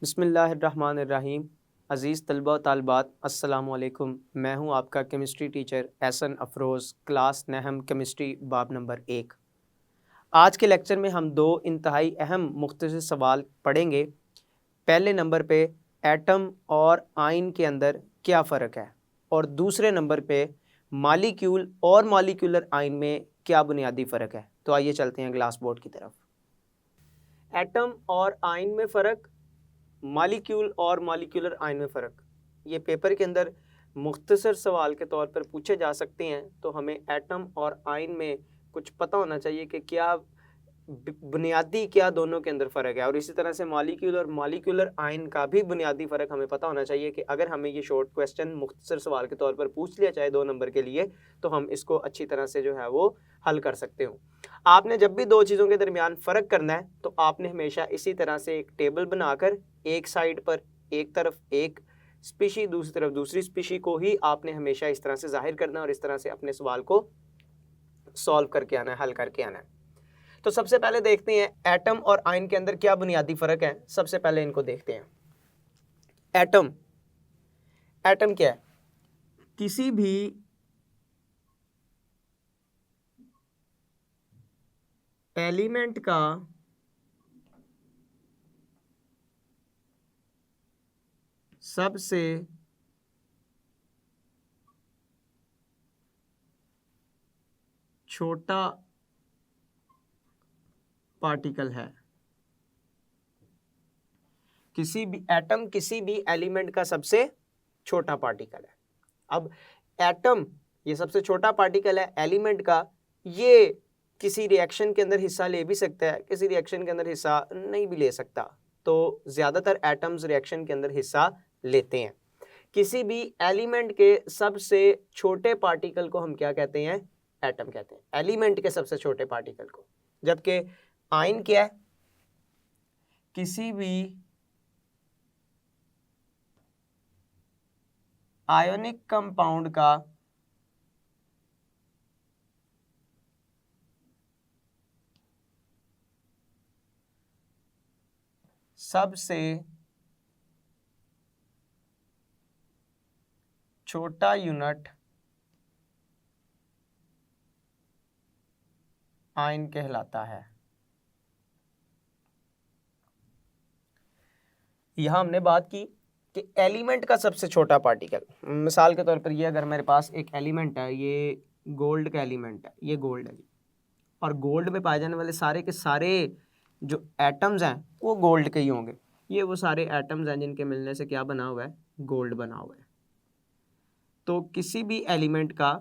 बिस्मिल्लाहिर्रहमानिर्रहीम। अज़ीज़ तलबा व तालिबात, अस्सलामु अलैकुम। मैं हूं आपका chemistry teacher Ehsan Afroz, class नहम केमिस्ट्री बाब नंबर 1। आज के लेक्चर में हम दो इंतहाई अहम मुख्तसर सवाल पढ़ेंगे। पहले नंबर पे एटम और आयन के अंदर क्या फ़र्क है, और दूसरे नंबर पे मालिक्यूल और मॉलिक्यूलर आयन में क्या बुनियादी फ़र्क है। तो आइए चलते हैं ग्लास बोर्ड की तरफ। एटम और आयन में फ़र्क, मालिक्यूल और मॉलिक्यूलर आयन में फ़र्क, ये पेपर के अंदर मुख्तसर सवाल के तौर पर पूछे जा सकते हैं। तो हमें एटम और आयन में कुछ पता होना चाहिए कि क्या बुनियादी क्या दोनों के अंदर फ़र्क है, और इसी तरह से मॉलिक्यूल और मॉलिक्यूलर आयन का भी बुनियादी फ़र्क हमें पता होना चाहिए कि अगर हमें ये शॉर्ट क्वेश्चन मुख्तसर सवाल के तौर पर पूछ लिया चाहे 2 नंबर के लिए, तो हम इसको अच्छी तरह से जो है वो हल कर सकते हो। आपने जब भी दो चीज़ों के दरमियान फ़र्क करना है तो आपने हमेशा इसी तरह से एक टेबल बनाकर एक साइड पर एक तरफ एक स्पीशी, दूसरी तरफ दूसरी स्पीशी को ही आपने हमेशा इस तरह से जाहिर करना है और इस तरह से अपने सवाल को सॉल्व करके आना है, हल करके आना है। तो सबसे पहले देखते हैं एटम और आयन के अंदर क्या बुनियादी फ़र्क है। सबसे पहले इनको देखते हैं। एटम, एटम क्या है? किसी भी एलिमेंट का सबसे छोटा पार्टिकल है। किसी भी एटम किसी भी एलिमेंट का सबसे छोटा पार्टिकल है। अब एटम ये सबसे छोटा पार्टिकल है एलिमेंट का, ये किसी रिएक्शन के अंदर हिस्सा ले भी सकता है, किसी रिएक्शन के अंदर हिस्सा नहीं भी ले सकता। तो ज़्यादातर एटम्स रिएक्शन के अंदर हिस्सा लेते हैं। किसी भी एलिमेंट के सबसे छोटे पार्टिकल को हम क्या कहते हैं? एटम कहते हैं, एलिमेंट के सबसे छोटे पार्टिकल को। जबकि आयन क्या है? किसी भी आयोनिक कंपाउंड का सबसे छोटा यूनिट आयन कहलाता है। यहां हमने बात की कि एलिमेंट का सबसे छोटा पार्टिकल, मिसाल के तौर पर ये अगर मेरे पास एक एलिमेंट है, ये गोल्ड का एलिमेंट है, ये गोल्ड है जी, और गोल्ड में पाए जाने वाले सारे के सारे जो एटम्स हैं वो गोल्ड के ही होंगे। ये वो सारे एटम्स हैं जिनके मिलने से क्या बना हुआ है? गोल्ड बना हुआ है। तो किसी भी एलिमेंट का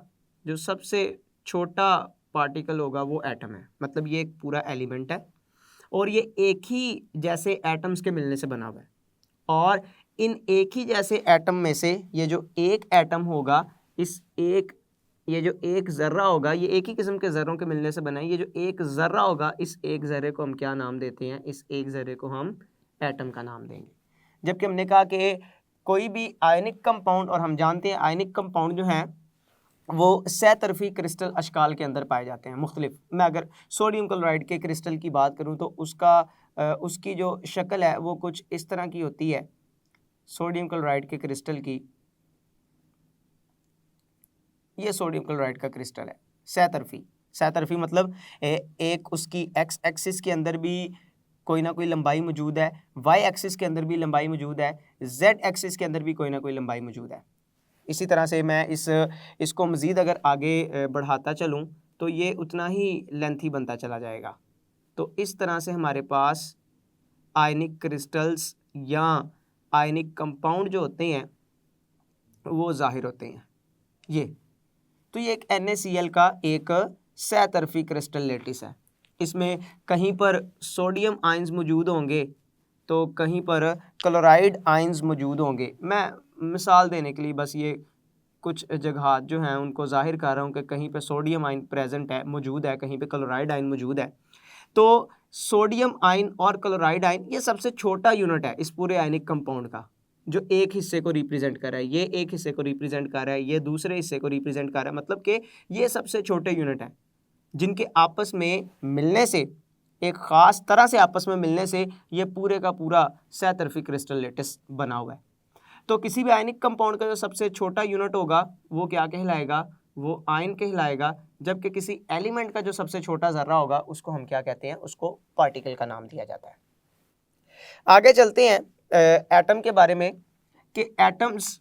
जो सबसे छोटा पार्टिकल होगा वो एटम है। मतलब ये एक पूरा एलिमेंट है और ये एक ही जैसे एटम्स के मिलने से बना हुआ है, और इन एक ही जैसे एटम में से ये जो एक एटम होगा, ये जो एक ज़र्रा होगा, ये एक ही किस्म के ज़र्रों के मिलने से बना है। ये जो एक ज़र्रा होगा, इस एक ज़र्रे को हम क्या नाम देते हैं? इस एक ज़र्रे को हम एटम का नाम देंगे। जबकि हमने कहा कि कोई भी आयनिक कंपाउंड, और हम जानते हैं आयनिक कंपाउंड जो हैं वो सहतरफी क्रिस्टल अशकाल के अंदर पाए जाते हैं मुख्तलिफ। मैं अगर सोडियम क्लोराइड के क्रिस्टल की बात करूं तो उसकी जो शक्ल है वो कुछ इस तरह की होती है। सोडियम क्लोराइड के क्रिस्टल की, ये सोडियम क्लोराइड का क्रिस्टल है सहतरफी। सहतरफी मतलब एक उसकी एक्स एक्सिस के अंदर भी कोई ना कोई लंबाई मौजूद है, वाई एक्सिस के अंदर भी लंबाई मौजूद है, जेड एक्सिस के अंदर भी कोई ना कोई लंबाई मौजूद है। इसी तरह से मैं इसको मज़ीद अगर आगे बढ़ाता चलूँ तो ये उतना ही लेंथी बनता चला जाएगा। तो इस तरह से हमारे पास आयनिक क्रिस्टल्स या आयनिक कंपाउंड जो होते हैं वो ज़ाहिर होते हैं। ये एक NaCl का एक सहतरफी क्रिस्टल लेटिस है। इसमें कहीं पर सोडियम आयंस मौजूद होंगे तो कहीं पर क्लोराइड आयंस मौजूद होंगे। मैं मिसाल देने के लिए बस ये कुछ जगह जो हैं उनको जाहिर कर रहा हूँ कि कहीं पे सोडियम आयन प्रेजेंट है, मौजूद है, कहीं पे क्लोराइड आयन मौजूद है। तो सोडियम आयन और क्लोराइड आयन ये सबसे छोटा यूनिट है इस पूरे आयनिक कंपाउंड का, जो एक हिस्से को रिप्रेजेंट कर रहा है, ये एक हिस्से को रिप्रेजेंट कर रहा है, ये दूसरे हिस्से को रिप्रेजेंट कर रहा है। मतलब कि ये सबसे छोटे यूनिट हैं जिनके आपस में मिलने से एक ख़ास तरह से आपस में मिलने से ये पूरे का पूरा सहतरफी क्रिस्टल लेटिस बना हुआ है। तो किसी भी आयनिक कंपाउंड का जो सबसे छोटा यूनिट होगा वो क्या कहलाएगा, वो आयन कहलाएगा, जबकि किसी एलिमेंट का जो सबसे छोटा ज़र्रा होगा उसको हम क्या कहते हैं, उसको पार्टिकल का नाम दिया जाता है। आगे चलते हैं एटम के बारे में कि एटम्स,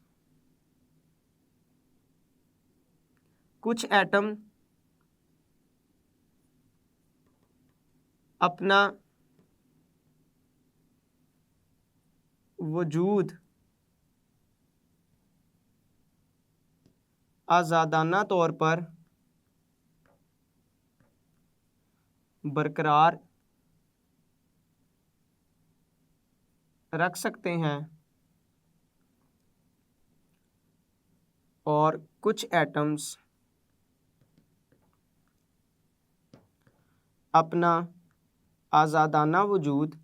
कुछ एटम अपना वजूद आज़ादाना तौर पर बरकरार रख सकते हैं और कुछ एटम्स अपना आज़ादाना वजूद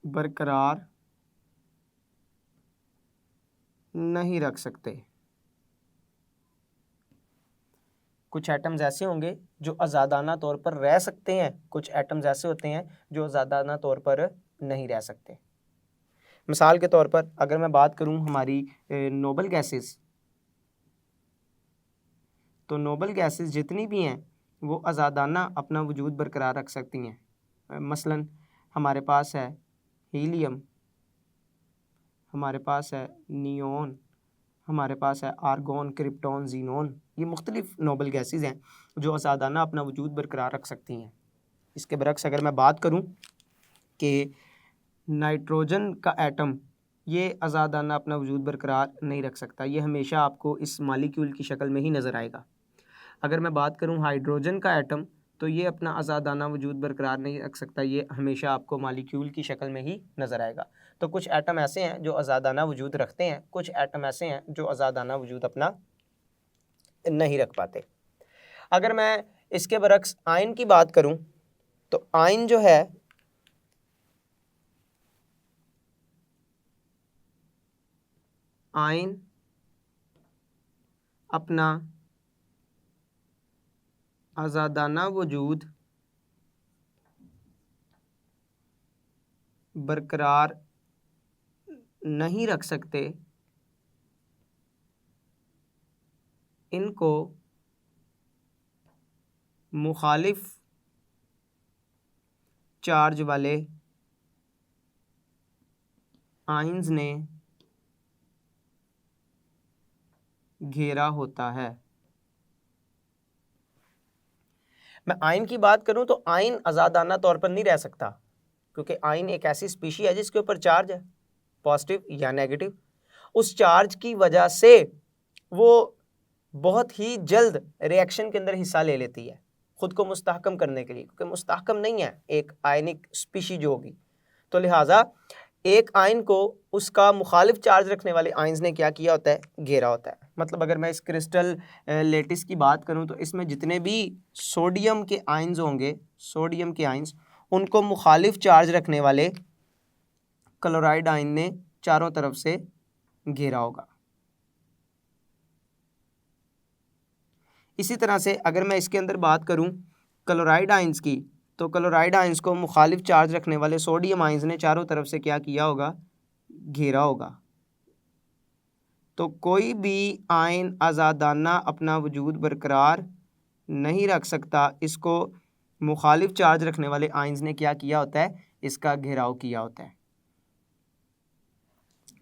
बरकरार नहीं रख सकते। कुछ एटम्स ऐसे होंगे जो आज़ादाना तौर पर रह सकते हैं, कुछ एटम्स ऐसे होते हैं जो आज़ादाना तौर पर नहीं रह सकते। मिसाल के तौर पर अगर मैं बात करूं हमारी नोबल गैसेस, तो नोबल गैसेस जितनी भी हैं वो आज़ादाना अपना वजूद बरकरार रख सकती हैं। मसलन हमारे पास है हीलियम, हमारे पास है नियोन, हमारे पास है आर्गोन, क्रिप्टॉन, जीनोन। ये मुख्तलिफ नोबल गैसेस हैं जो आज़ादाना अपना वजूद बरकरार रख सकती हैं। इसके बरक्स अगर मैं बात करूं कि नाइट्रोजन का एटम ये आज़ादाना अपना वजूद बरकरार नहीं रख सकता, ये हमेशा आपको इस मालिक्यूल की शक्ल में ही नज़र आएगा। अगर मैं बात करूं हाइड्रोजन का एटम, तो ये अपना आज़ादाना वजूद बरकरार नहीं रख सकता, ये हमेशा आपको मालिक्यूल की शक्ल में ही नज़र आएगा। तो कुछ एटम ऐसे हैं जो आज़ादाना वजूद रखते हैं, कुछ एटम ऐसे हैं जो आज़ादाना वजूद अपना नहीं रख पाते। अगर मैं इसके बरक्स आयन की बात करूं, तो आयन जो है आयन अपना आज़ादाना वजूद बरकरार नहीं रख सकते, इनको मुखालिफ चार्ज वाले आयन्स ने घेरा होता है। मैं आयन की बात करूं तो आयन आज़ादाना तौर पर नहीं रह सकता, क्योंकि आयन एक ऐसी स्पीशी है जिसके ऊपर चार्ज है, पॉजिटिव या नेगेटिव। उस चार्ज की वजह से वो बहुत ही जल्द रिएक्शन के अंदर हिस्सा ले लेती है खुद को मुस्तहकम करने के लिए, क्योंकि मुस्तहकम नहीं है एक आयनिक स्पीशी जो होगी। तो लिहाजा एक आयन को उसका मुखालिफ चार्ज रखने वाले आयन्स ने क्या किया होता है, घेरा होता है। मतलब अगर मैं इस क्रिस्टल लेटिस की बात करूं तो इसमें जितने भी सोडियम के आयन्स होंगे, सोडियम के आयन्स, उनको मुखालिफ चार्ज रखने वाले क्लोराइड आयन ने चारों तरफ से घेरा होगा। इसी तरह से अगर मैं इसके अंदर बात करूं क्लोराइड आयन्स की, तो क्लोराइड आयन्स को मुखालिफ चार्ज रखने वाले सोडियम आयन्स ने चारों तरफ से क्या किया होगा, घेरा होगा। तो कोई भी आयन आज़ादाना अपना वजूद बरकरार नहीं रख सकता, इसको मुखालिफ चार्ज रखने वाले आयन्स ने क्या किया होता है, इसका घेराव किया होता है।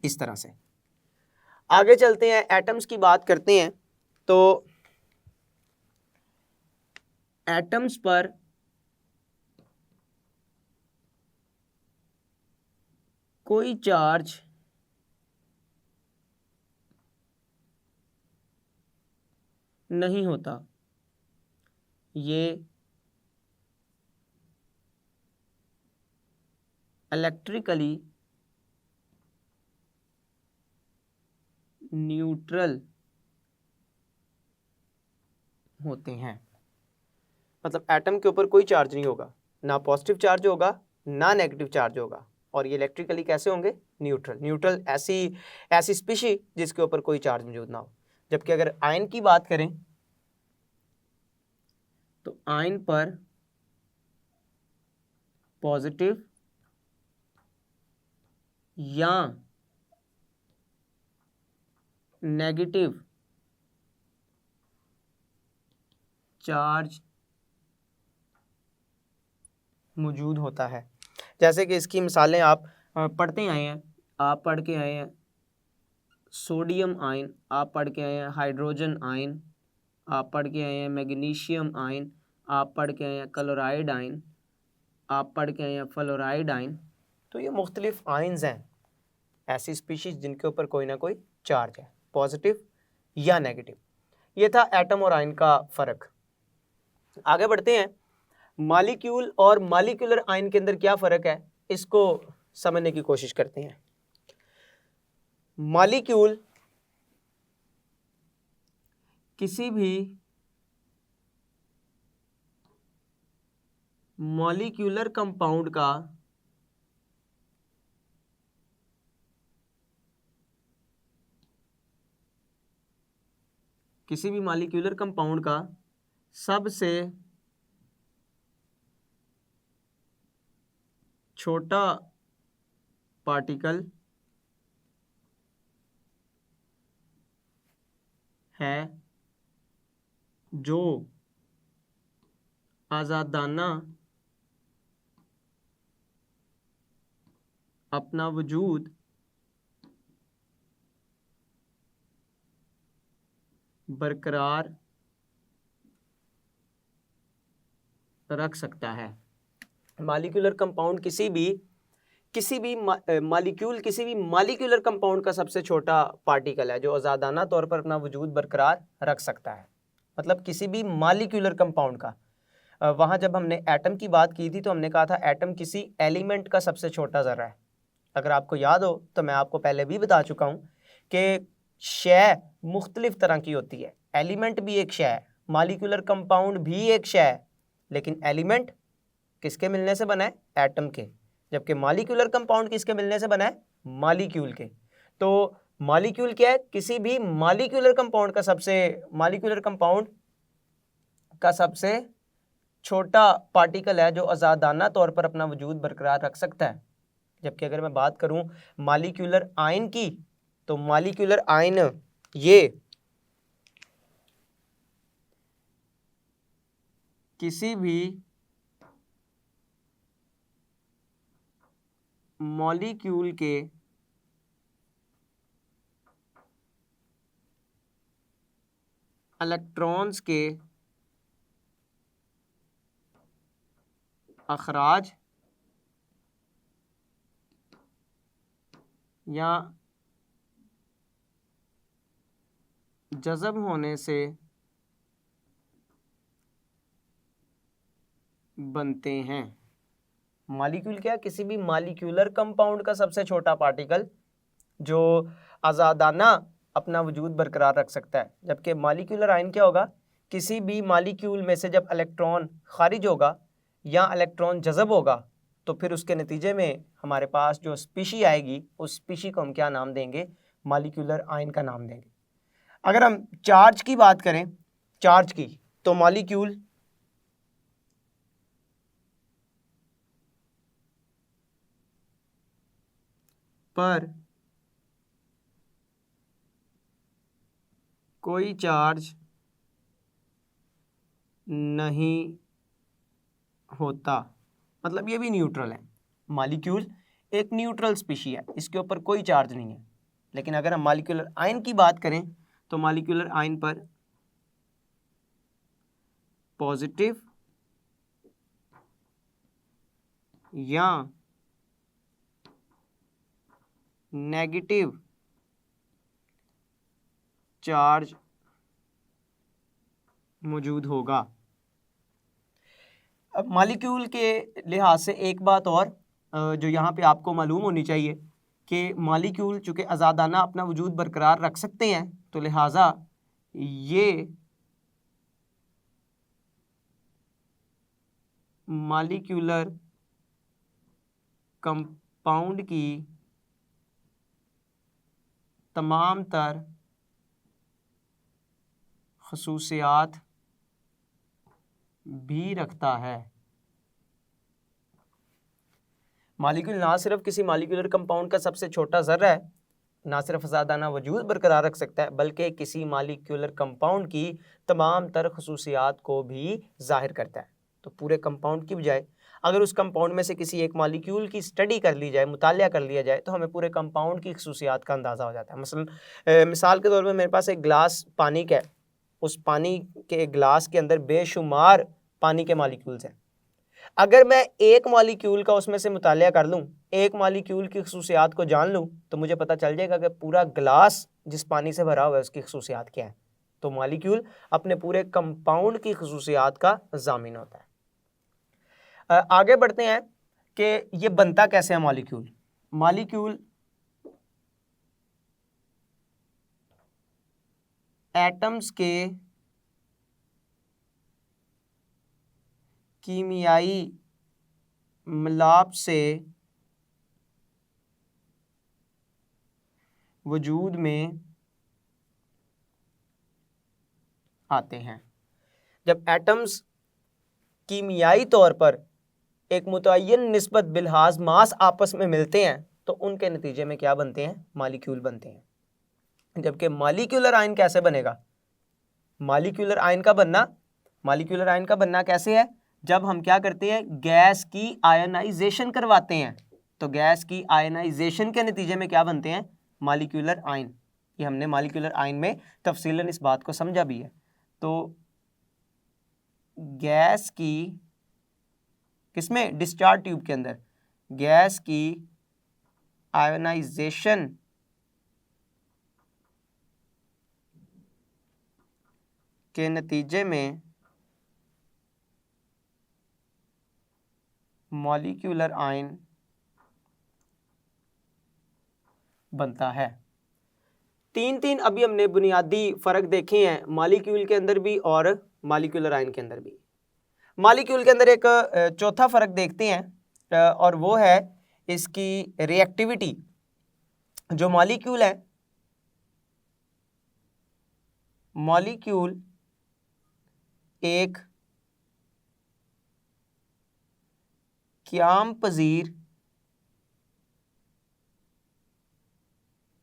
इस तरह से आगे चलते हैं, एटम्स की बात करते हैं। तो एटम्स पर कोई चार्ज नहीं होता, ये इलेक्ट्रिकली न्यूट्रल होते हैं। मतलब एटम के ऊपर कोई चार्ज नहीं होगा, ना पॉजिटिव चार्ज होगा ना नेगेटिव चार्ज होगा, और ये इलेक्ट्रिकली कैसे होंगे, न्यूट्रल। न्यूट्रल ऐसी स्पीशी जिसके ऊपर कोई चार्ज मौजूद ना हो। जबकि अगर आयन की बात करें तो आयन पर पॉजिटिव या नेगेटिव चार्ज मौजूद होता है। जैसे कि इसकी मिसालें आप पढ़ते आए हैं, आप पढ़ के आए हैं सोडियम आयन, आप पढ़ के आए हैं हाइड्रोजन आयन, आप पढ़ के आए हैं मैग्नीशियम आयन, आप पढ़ के आए हैं क्लोराइड आयन, आप पढ़ के आए हैं फ्लोराइड आयन। तो ये मुख्तलिफ आयन्स हैं, ऐसी स्पीशीज जिनके ऊपर कोई ना कोई चार्ज है, पॉजिटिव या नेगेटिव। ये था एटम और आयन का फ़र्क। आगे बढ़ते हैं, मॉलिक्यूल और मॉलिक्यूलर आयन के अंदर क्या फ़र्क है, इसको समझने की कोशिश करते हैं। मॉलिक्यूल किसी भी मॉलिक्यूलर कंपाउंड का सबसे छोटा पार्टिकल है जो आज़ादाना अपना वजूद बरकरार रख सकता है। मॉलिक्यूलर कंपाउंड किसी भी मॉलिक्यूलर कंपाउंड का सबसे छोटा पार्टिकल है जो आज़ादाना तौर पर अपना वजूद बरकरार रख सकता है। मतलब किसी भी मॉलिक्यूलर कंपाउंड का, वहाँ जब हमने एटम की बात की थी तो हमने कहा था एटम किसी एलिमेंट का सबसे छोटा ज़र्रा है। अगर आपको याद हो तो मैं आपको पहले भी बता चुका हूँ कि शय मुख्तलिफ तरह की होती है। एलिमेंट भी एक शय है, मॉलिक्यूलर कंपाउंड भी एक शय है, लेकिन एलिमेंट किसके मिलने से बना है, एटम के, जबकि मॉलिक्यूलर कंपाउंड किसके मिलने से बना है, मॉलिक्यूल के। तो मॉलिक्यूल क्या है, किसी भी मॉलिक्यूलर कंपाउंड का सबसे छोटा पार्टिकल है जो आज़ादाना तौर पर अपना वजूद बरकरार रख सकता है। जबकि अगर मैं बात करूं मॉलिक्यूलर आयन की, तो मॉलिक्यूलर आयन ये किसी भी मॉलिक्यूल के इलेक्ट्रॉन्स के अखराज या जज़ब होने से बनते हैं। मॉलिक्यूल क्या है, किसी भी मॉलिक्यूलर कंपाउंड का सबसे छोटा पार्टिकल जो आज़ादाना अपना वजूद बरकरार रख सकता है। जबकि मॉलिक्यूलर आयन क्या होगा, किसी भी मॉलिक्यूल में से जब इलेक्ट्रॉन खारिज होगा या इलेक्ट्रॉन जज़ब होगा तो फिर उसके नतीजे में हमारे पास जो स्पीशी आएगी उस स्पीशी को हम क्या नाम देंगे, मॉलिक्यूलर आयन का नाम देंगे। अगर हम चार्ज की बात करें, चार्ज की, तो मॉलिक्यूल पर कोई चार्ज नहीं होता, मतलब ये भी न्यूट्रल है। मॉलिक्यूल एक न्यूट्रल स्पीशी है, इसके ऊपर कोई चार्ज नहीं है। लेकिन अगर हम मॉलिक्यूलर आयन की बात करें तो मॉलिक्यूलर आयन पर पॉजिटिव या नेगेटिव चार्ज मौजूद होगा। अब मॉलिक्यूल के लिहाज से एक बात और जो यहाँ पे आपको मालूम होनी चाहिए कि मॉलिक्यूल चूँकि आज़ादाना अपना वजूद बरकरार रख सकते हैं, तो लिहाजा ये मॉलिक्यूलर कंपाउंड की तमाम तर खसूसियात भी रखता है। मॉलिक्यूल ना सिर्फ किसी मॉलिक्यूलर कंपाउंड का सबसे छोटा ज़र्रा है, ना सिर्फ आज़ादाना वजूद बरकरार रख सकता है, बल्कि किसी मॉलिक्यूलर कंपाउंड की तमाम तर खसूसियात को भी ज़ाहिर करता है। तो पूरे कंपाउंड की बजाय अगर उस कंपाउंड में से किसी एक मॉलिक्यूल की स्टडी कर ली जाए, मुतालिया कर लिया जाए, तो हमें पूरे कंपाउंड की खसूसियात का अंदाज़ा हो जाता है। मसलन मिसाल के तौर पर मेरे पास एक गिलास पानी का है, उस पानी के गिलास के अंदर बेशुमार पानी के मॉलिक्यूल्स हैं। अगर मैं एक मॉलिक्यूल का उसमें से मुतालिया कर लूँ, एक मॉलिक्यूल की खसूसियात को जान लूँ, तो मुझे पता चल जाएगा कि पूरा गिलास जिस पानी से भरा हुआ है उसकी खसूसियात क्या है। तो मॉलिक्यूल अपने पूरे कंपाउंड की खसूसियात का ज़ामिन होता है। आगे बढ़ते हैं कि ये बनता कैसे है मॉलिक्यूल। मॉलिक्यूल एटम्स के कीमियाई मिलाप से वजूद में आते हैं। जब एटम्स कीमियाई तौर पर एक मुतय्यन निस्बत बिलहाज मास आपस में मिलते हैं तो उनके नतीजे में क्या बनते हैं? मॉलिक्यूल बनते हैं। जबकि मॉलिक्यूलर आयन कैसे बनेगा? मॉलिक्यूलर आयन का बनना कैसे है? जब हम क्या करते हैं, गैस की आयनाइजेशन करवाते हैं, तो गैस की आयनाइजेशन के नतीजे में क्या बनते हैं? Molecular ion. ये हमने मॉलिक्यूलर आयन में तफसीलन इस बात को समझा भी है। तो गैस की किसमें? डिस्चार्ज ट्यूब के अंदर गैस की आयनाइजेशन के नतीजे में मॉलिक्यूलर आयन बनता है। तीन अभी हमने बुनियादी फ़र्क देखे हैं मॉलिक्यूल के अंदर भी और मॉलिक्यूलर आयन के अंदर भी। मॉलिक्यूल के अंदर एक चौथा फ़र्क देखते हैं और वो है इसकी रिएक्टिविटी। जो मॉलिक्यूल है, मॉलिक्यूल एक क़याम पज़ीर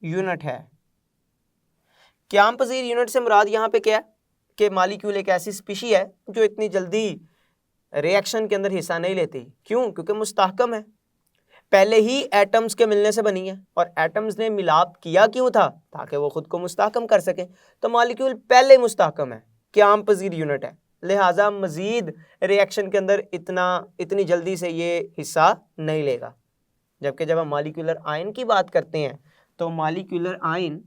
यूनिट है। क़याम पज़ीर यूनिट से मुराद यहाँ पे क्या है कि मॉलिक्यूल एक ऐसी स्पीशी है जो इतनी जल्दी रिएक्शन के अंदर हिस्सा नहीं लेती। क्यों? क्योंकि मुस्तहकम है, पहले ही एटम्स के मिलने से बनी है। और एटम्स ने मिलाप किया क्यों था? ताकि वो खुद को मुस्तहकम कर सके। तो मॉलिक्यूल पहले मुस्तहकम है, क़याम पज़ीर यूनिट है, लिहाजा मज़ीद रिएक्शन के अंदर इतनी जल्दी से ये हिस्सा नहीं लेगा। जबकि जब हम मॉलिक्यूलर आयन की बात करते हैं तो मॉलिक्यूलर आयन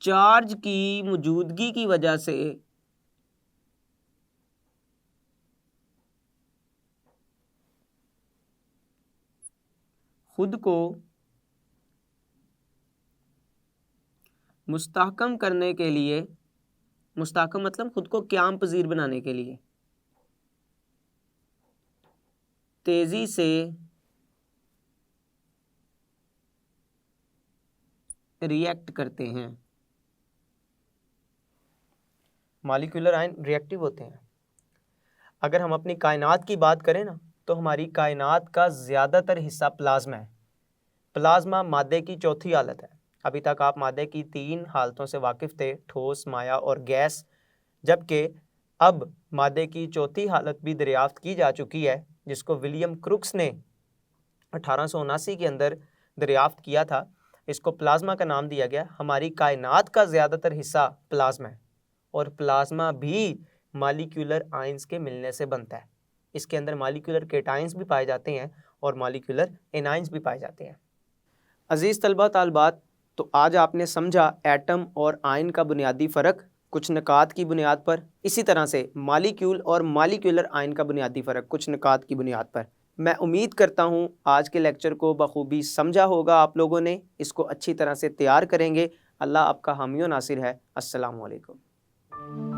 चार्ज की मौजूदगी की वजह से खुद को मुस्तहकम करने के लिए, मुस्तहकम मतलब खुद को क़याम पज़ीर बनाने के लिए तेज़ी से रिएक्ट करते हैं। मॉलिक्यूलर आयन रिएक्टिव होते हैं। अगर हम अपनी कायनात की बात करें ना, तो हमारी कायनात का ज़्यादातर हिस्सा प्लाज्मा है। प्लाज्मा मादे की चौथी हालत है। अभी तक आप मादे की 3 हालतों से वाकिफ़ थे, ठोस, माया और गैस। जबकि अब मादे की चौथी हालत भी दरियाफ्त की जा चुकी है, जिसको विलियम क्रुक्स ने 1879 के अंदर दरियाफ्त किया था। इसको प्लाज्मा का नाम दिया गया। हमारी कायनात का ज़्यादातर हिस्सा प्लाज्मा है और प्लाज्मा भी मॉलिक्यूलर आयंस के मिलने से बनता है। इसके अंदर मॉलिक्यूलर केटायंस भी पाए जाते हैं और मॉलिक्यूलर एनायंस भी पाए जाते हैं। अज़ीज़ तलबा तालिबात, तो आज आपने समझा एटम और आयन का बुनियादी फ़र्क कुछ निकात की बुनियाद पर। इसी तरह से मॉलिक्यूल और मॉलिक्यूलर आयन का बुनियादी फ़र्क कुछ निकात की बुनियाद पर। मैं उम्मीद करता हूँ आज के लेक्चर को बखूबी समझा होगा आप लोगों ने, इसको अच्छी तरह से तैयार करेंगे। अल्लाह आपका हामी व नासिर है। अस्सलामु अलैकुम।